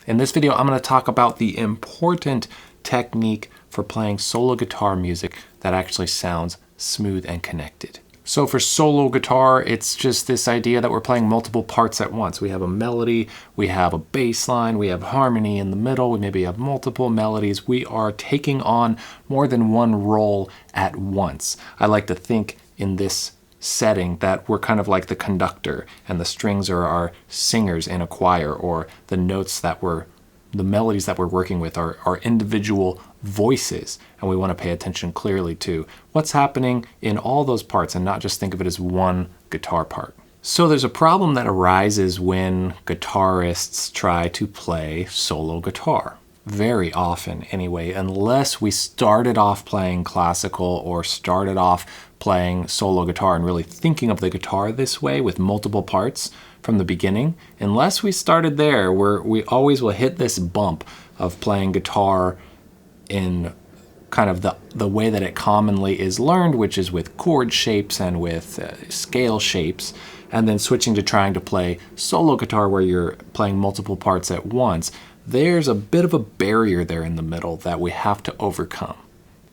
In this video, I'm going to talk about the important technique for playing solo guitar music that actually sounds smooth and connected. So for solo guitar, it's just this idea that we're playing multiple parts at once. We have a melody, we have a bass line, we have harmony in the middle, we maybe have multiple melodies. We are taking on more than one role at once. I like to think in this setting that we're kind of like the conductor and the strings are our singers in a choir, or the melodies that we're working with are our individual voices, and we want to pay attention clearly to what's happening in all those parts and not just think of it as one guitar part. So there's a problem that arises when guitarists try to play solo guitar. Very often anyway, unless we started off playing classical or started off playing solo guitar and really thinking of the guitar this way with multiple parts from the beginning, unless we started there, we always will hit this bump of playing guitar in kind of the way that it commonly is learned, which is with chord shapes and with scale shapes, and then switching to trying to play solo guitar where you're playing multiple parts at once. There's a bit of a barrier there in the middle that we have to overcome.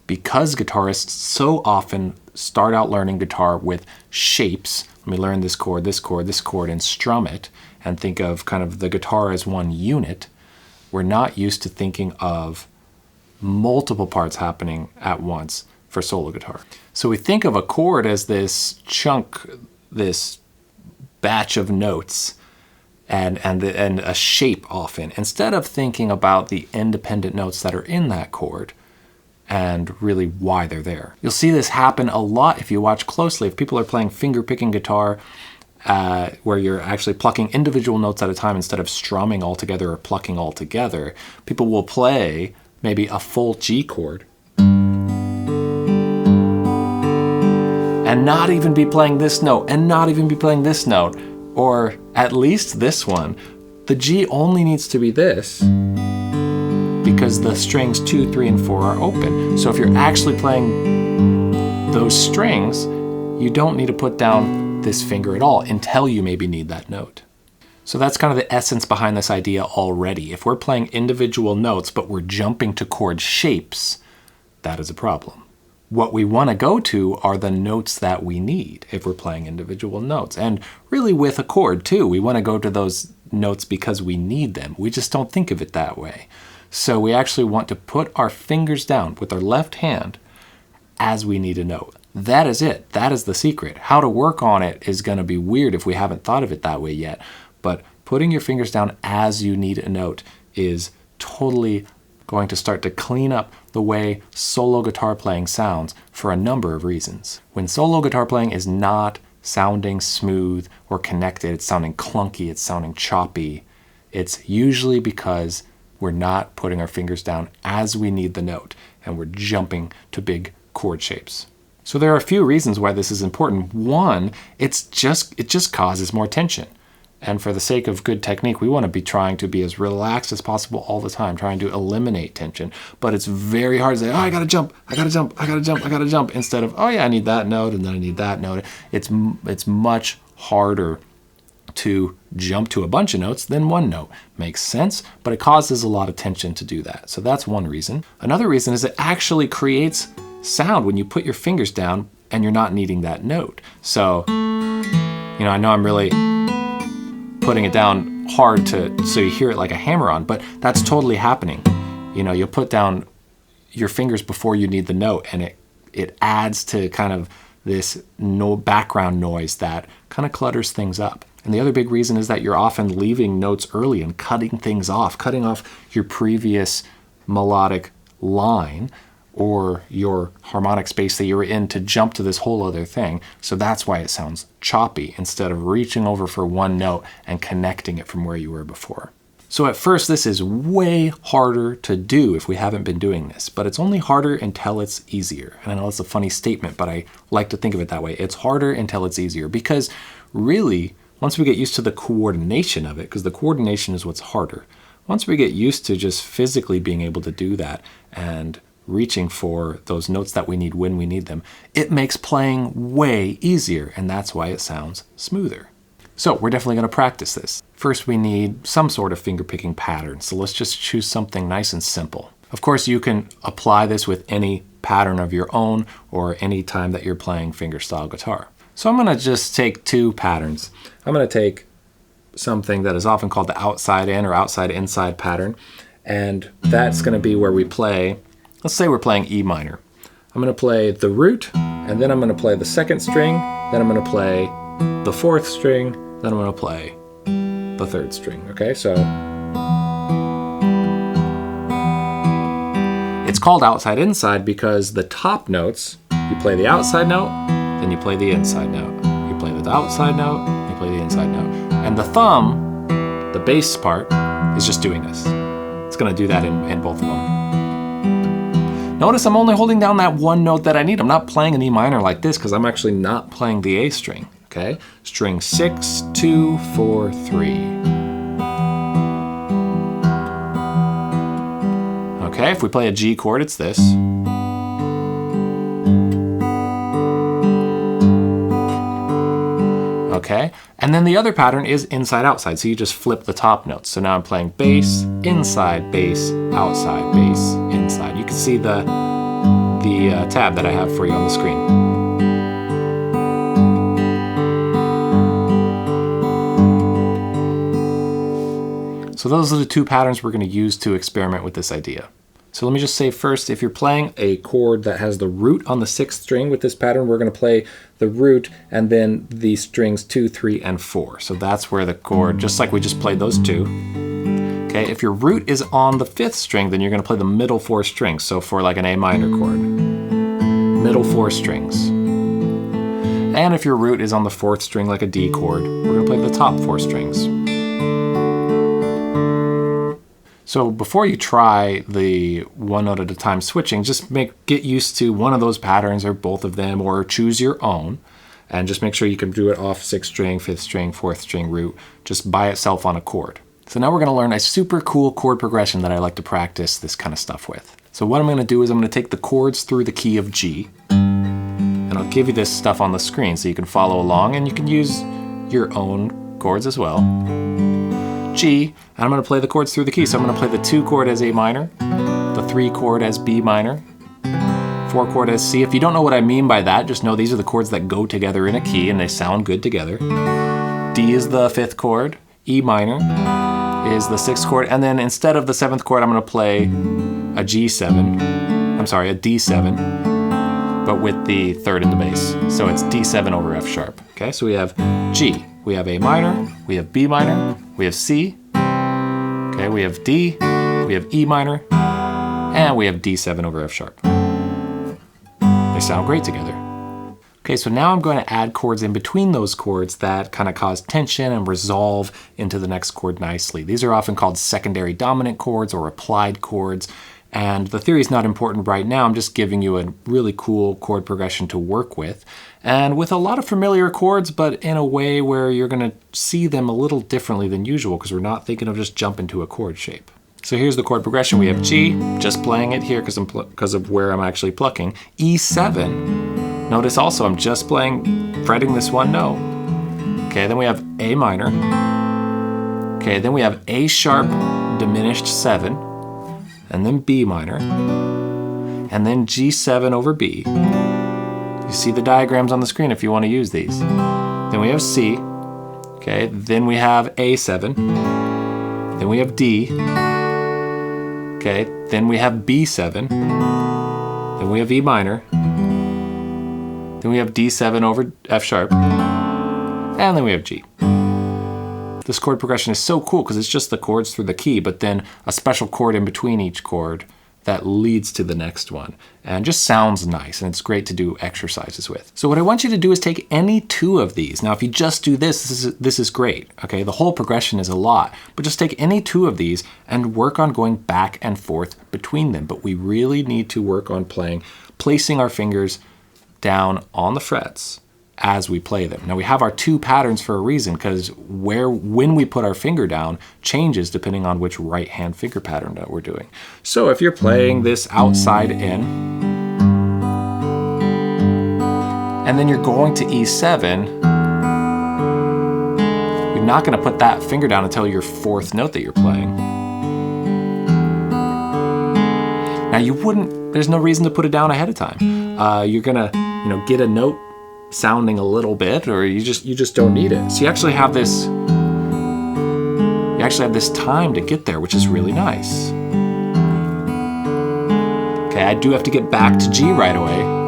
Because guitarists so often start out learning guitar with shapes, let me learn this chord, this chord, this chord, and strum it, and think of kind of the guitar as one unit, we're not used to thinking of multiple parts happening at once for solo guitar. So we think of a chord as this chunk, this batch of notes, and a shape often, instead of thinking about the independent notes that are in that chord and really why they're there. You'll see this happen a lot if you watch closely. If people are playing finger-picking guitar, where you're actually plucking individual notes at a time instead of strumming all together or plucking all together, people will play maybe a full G chord and not even be playing this note and not even be playing this note, or at least this one. The G only needs to be this because the strings 2, 3, and 4 are open. So if you're actually playing those strings, you don't need to put down this finger at all until you maybe need that note. So that's kind of the essence behind this idea already. If we're playing individual notes, but we're jumping to chord shapes, that is a problem. What we want to go to are the notes that we need if we're playing individual notes. And really with a chord too, we want to go to those notes because we need them. We just don't think of it that way. So we actually want to put our fingers down with our left hand as we need a note. That is it. That is the secret. How to work on it is going to be weird if we haven't thought of it that way yet. But putting your fingers down as you need a note is totally going to start to clean up the way solo guitar playing sounds for a number of reasons. When solo guitar playing is not sounding smooth or connected, it's sounding clunky, it's sounding choppy, it's usually because we're not putting our fingers down as we need the note and we're jumping to big chord shapes. So there are a few reasons why this is important. One, it just causes more tension. And for the sake of good technique, we want to be trying to be as relaxed as possible all the time, trying to eliminate tension. But it's very hard to say, oh, I gotta jump, I gotta jump, I gotta jump, I gotta jump, instead of, oh yeah, I need that note, and then I need that note. It's much harder to jump to a bunch of notes than one note. Makes sense, but it causes a lot of tension to do that. So that's one reason. Another reason is it actually creates sound when you put your fingers down and you're not needing that note. So, I know I'm really putting it down hard so you hear it like a hammer on, but that's totally happening. You'll put down your fingers before you need the note, and it adds to kind of this background noise that kind of clutters things up. And the other big reason is that you're often leaving notes early and cutting off your previous melodic line or your harmonic space that you were in to jump to this whole other thing. So that's why it sounds choppy instead of reaching over for one note and connecting it from where you were before. So at first, this is way harder to do if we haven't been doing this, but it's only harder until it's easier. And I know it's a funny statement, but I like to think of it that way. It's harder until it's easier, because really, once we get used to the coordination of it, because the coordination is what's harder, once we get used to just physically being able to do that and reaching for those notes that we need when we need them, it makes playing way easier, and that's why it sounds smoother. So we're definitely going to practice this. First, we need some sort of finger picking pattern. So let's just choose something nice and simple. Of course, you can apply this with any pattern of your own or any time that you're playing fingerstyle guitar. So I'm going to just take two patterns. I'm going to take something that is often called the outside in or outside inside pattern. And that's going to be where we play, let's say we're playing E minor. I'm going to play the root, and then I'm going to play the second string, then I'm going to play the fourth string, then I'm going to play the third string. Okay, so it's called outside inside because the top notes, you play the outside note, then you play the inside note. You play the outside note, you play the inside note. And the thumb, the bass part, is just doing this. It's going to do that in both of them. Notice I'm only holding down that one note that I need. I'm not playing an E minor like this because I'm actually not playing the A string, okay? String 6, 2, 4, 3. Okay, if we play a G chord, it's this. Okay, and then the other pattern is inside outside, so you just flip the top notes. So now I'm playing bass, bass, outside, bass, inside. You can see the tab that I have for you on the screen. So those are the two patterns we're going to use to experiment with this idea. So let me just say first, if you're playing a chord that has the root on the 6th string with this pattern, we're going to play the root and then the strings 2, 3, and 4. So that's where the chord, just like we just played those two. Okay, if your root is on the 5th string, then you're going to play the middle 4 strings. So for like an A minor chord, middle 4 strings. And if your root is on the 4th string like a D chord, we're going to play the top 4 strings. So before you try the one note at a time switching, just get used to one of those patterns or both of them, or choose your own, and just make sure you can do it off 6th string, 5th string, 4th string root, just by itself on a chord. So now we're going to learn a super cool chord progression that I like to practice this kind of stuff with. So what I'm going to do is I'm going to take the chords through the key of G, and I'll give you this stuff on the screen so you can follow along, and you can use your own chords as well. G, and I'm going to play the chords through the key. So I'm going to play the 2 chord as A minor, the 3 chord as B minor, 4 chord as C. If you don't know what I mean by that, just know these are the chords that go together in a key and they sound good together. D is the 5th chord, E minor is the 6th chord, and then instead of the 7th chord, I'm going to play a G7, a D7, but with the 3rd in the bass. So it's D7 over F sharp. Okay, so we have G, we have A minor, we have B minor, we have C, okay, we have D, we have E minor, and we have D7 over F sharp. They sound great together. Okay, so now I'm going to add chords in between those chords that kind of cause tension and resolve into the next chord nicely. These are often called secondary dominant chords or applied chords, and the theory is not important right now. I'm just giving you a really cool chord progression to work with, and with a lot of familiar chords, but in a way where you're going to see them a little differently than usual because we're not thinking of just jumping to a chord shape. So here's the chord progression. We have G, just playing it here because of where I'm actually plucking. E7. Notice also I'm just fretting this one note. Okay, then we have A minor. Okay, then we have A sharp diminished 7, and then B minor, and then G7 over B. You see the diagrams on the screen if you want to use these. Then we have C. Okay, then we have A7. Then we have D. Okay, then we have B7. Then we have E minor. Then we have D7 over F sharp. And then we have G. This chord progression is so cool because it's just the chords through the key, but then a special chord in between each chord that leads to the next one, and just sounds nice, and it's great to do exercises with. So what I want you to do is take any 2 of these. Now if you just do this is great, okay? The whole progression is a lot, but just take any 2 of these and work on going back and forth between them. But we really need to work on placing our fingers down on the frets as we play them. Now we have our 2 patterns for a reason, because when we put our finger down changes depending on which right hand finger pattern that we're doing. So if you're playing this outside in, and then you're going to E7, you're not going to put that finger down until your fourth note that you're playing. Now you wouldn't, there's no reason to put it down ahead of time. You're going to, get a note sounding a little bit, or you just don't need it. So you actually have this time to get there, which is really nice. Okay, I do have to get back to G right away.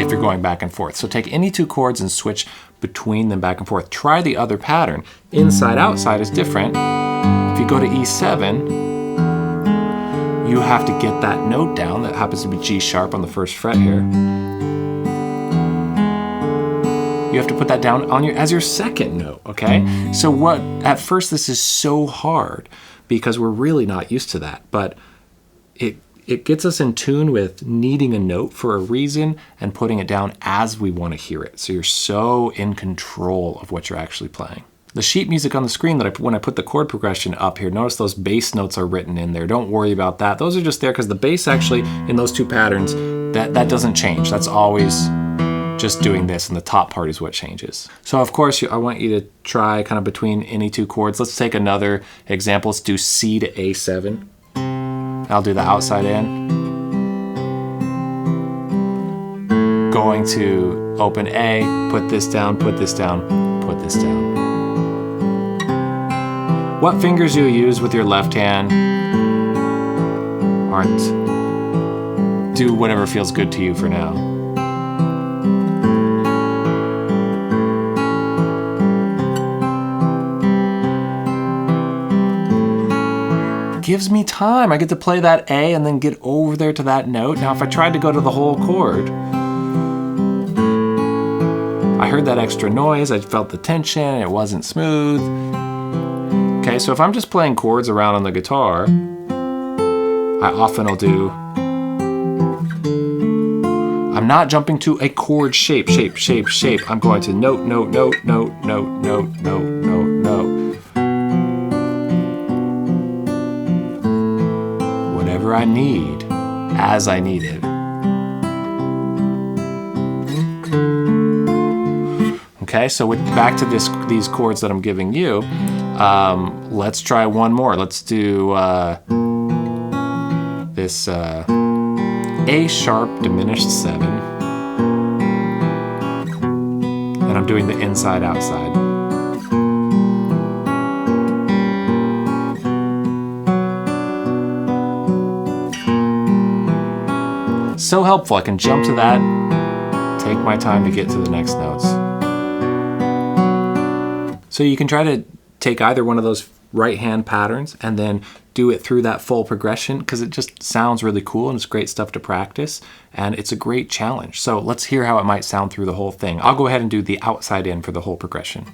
If you're going back and forth. So take any two chords and switch between them back and forth. Try the other pattern. Inside, outside is different. If you go to E7, you have to get that note down. That happens to be G sharp on the first fret here. You have to put that down on as your second note, okay? So at first this is so hard because we're really not used to that, but it gets us in tune with needing a note for a reason and putting it down as we want to hear it. So you're so in control of what you're actually playing. The sheet music on the screen when I put the chord progression up here, notice those bass notes are written in there. Don't worry about that. Those are just there because the bass actually in those two patterns, that doesn't change. That's always just doing this, and the top part is what changes. So of course, I want you to try kind of between any two chords. Let's take another example. Let's do C to A7. I'll do the outside in. Going to open A, put this down, put this down, put this down. What fingers you use with your left hand do whatever feels good to you for now. Gives me time. I get to play that A and then get over there to that note. Now if I tried to go to the whole chord, I heard that extra noise, I felt the tension, it wasn't smooth. Okay, so if I'm just playing chords around on the guitar, I often will do, I'm not jumping to a chord shape. I'm going to note, note, note, note, note, note, note, note, note. I need as I need it. Okay, so back to these chords that I'm giving you. Let's try one more. Let's do this A sharp diminished 7, and I'm doing the inside outside. So helpful. I can jump to that, take my time to get to the next notes. So you can try to take either one of those right hand patterns and then do it through that full progression because it just sounds really cool and it's great stuff to practice and it's a great challenge. So let's hear how it might sound through the whole thing. I'll go ahead and do the outside in for the whole progression.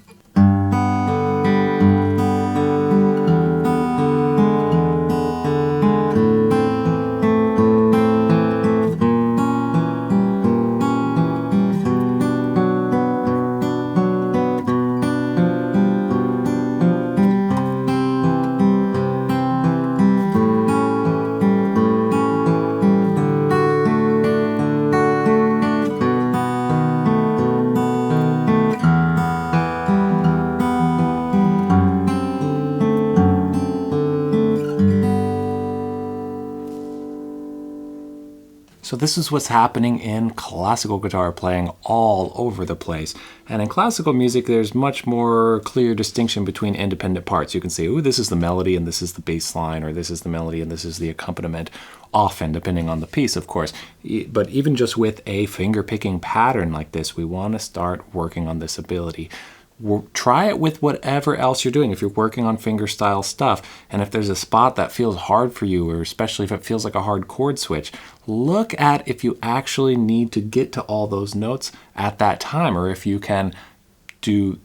So this is what's happening in classical guitar playing all over the place. And in classical music, there's much more clear distinction between independent parts. You can say, ooh, this is the melody and this is the bass line, or this is the melody and this is the accompaniment, often depending on the piece, of course. But even just with a finger-picking pattern like this, we want to start working on this ability. Try it with whatever else you're doing. If you're working on finger-style stuff, and if there's a spot that feels hard for you, or especially if it feels like a hard chord switch, look at if you actually need to get to all those notes at that time, or if you can do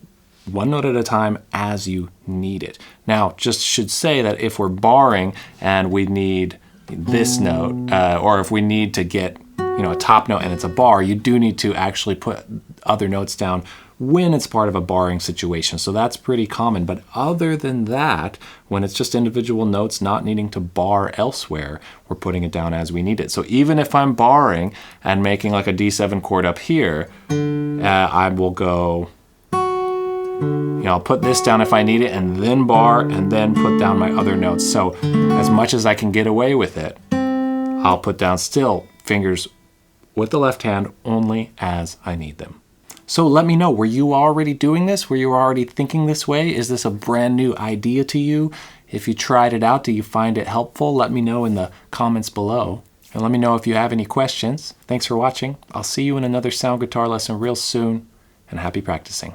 one note at a time as you need it. Now, just should say that if we're barring and we need this note, or if we need to get a top note and it's a bar, you do need to actually put other notes down when it's part of a barring situation. So that's pretty common. But other than that, when it's just individual notes not needing to bar elsewhere, we're putting it down as we need it. So even if I'm barring and making like a D7 chord up here, I will go, I'll put this down if I need it, and then bar, and then put down my other notes. So as much as I can get away with it, I'll put down still fingers with the left hand only as I need them. So let me know, were you already doing this? Were you already thinking this way? Is this a brand new idea to you? If you tried it out, do you find it helpful? Let me know in the comments below. And let me know if you have any questions. Thanks for watching. I'll see you in another sound guitar lesson real soon, and happy practicing.